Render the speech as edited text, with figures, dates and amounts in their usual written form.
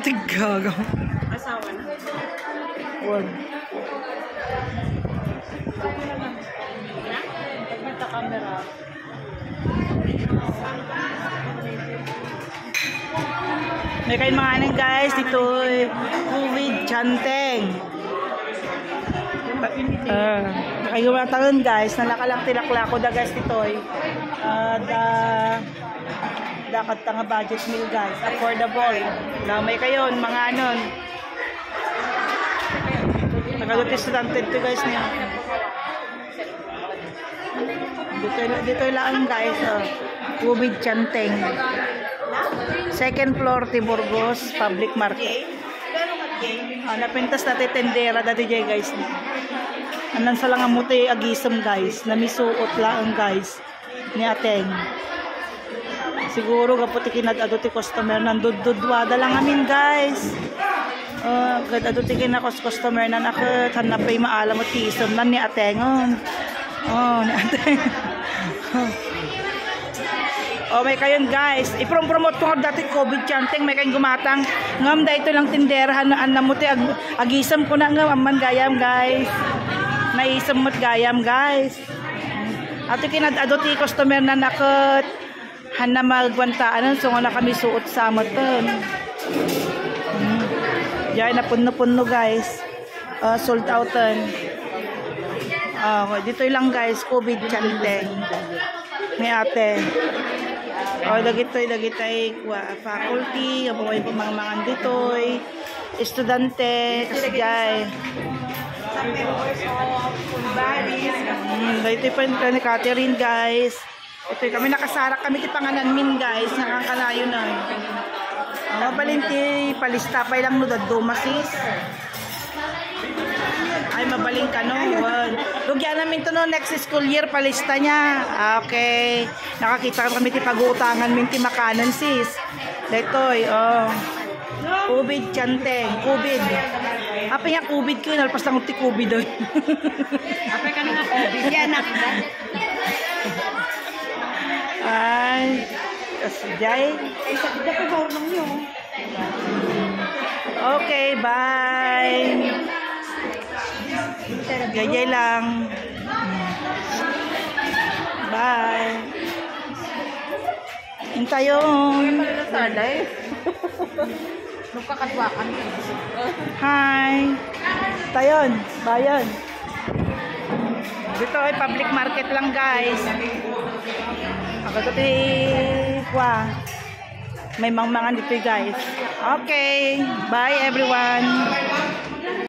Tigaga. Asawa na. Wag. Pagmata camera. May kayo mga anong guys, dito COVID chanteng. Kayo mga taon guys, nalakalang tilakla ko da guys dito dakat nga budget meal guys, affordable. Lamay kayo, mga anon. Nagaluti estudyante to guys niya. Dito lang guys, COVID chanteng. Second floor, Tiburgos, Public Market. Napintas natin tendera dati dyan guys. Anong sa lang amuti agisam guys. Namisuot lang guys. Ni ateng. Siguro kaputi kinad-aduti customer nandududwada lang amin guys. Aduti customer na nakit. Hanapay maalam at isam na ni ateng. Ni ateng. May kayon guys, i-promote ko nga dati COVID chanteng, may kayong gumatang ngam da ito lang tinderahan na namuti agisam ko na ngam aman gayam guys, naisam mo't gayam guys. Ato kinad-aduti customer na nakot hana magwantaan so nga na kami suot sa maton. Diyan na punno guys, sold outan. Dito lang guys, COVID chanteng may ate. Dagitoy faculty, abuhay po mga ditoy, estudyante, kasjay. Dito po ni Catherine guys. Ito kami nakasarak kami ti panganan min guys, nakakalayo na. Mabalinti palista pa lang no dumasis. Ay mabaling ka no. Lugyan namin to no next school year palista niya. Okay. Nakakita kami ti pag-uutangan min ti makanan sis. Detoy COVID chanteng, COVID. Apa yang COVID ko nalpas lang ti COVID doy. Apa ka nga COVID yan nak. Ay, kasjay. Okay, bye. Gajay lang. Bye. Intayon. Nagkakatwakan. Hi. Tayon. Bayan. Dito ay public market lang guys. Ako ito may mangmangan dito guys. Okay. Bye everyone.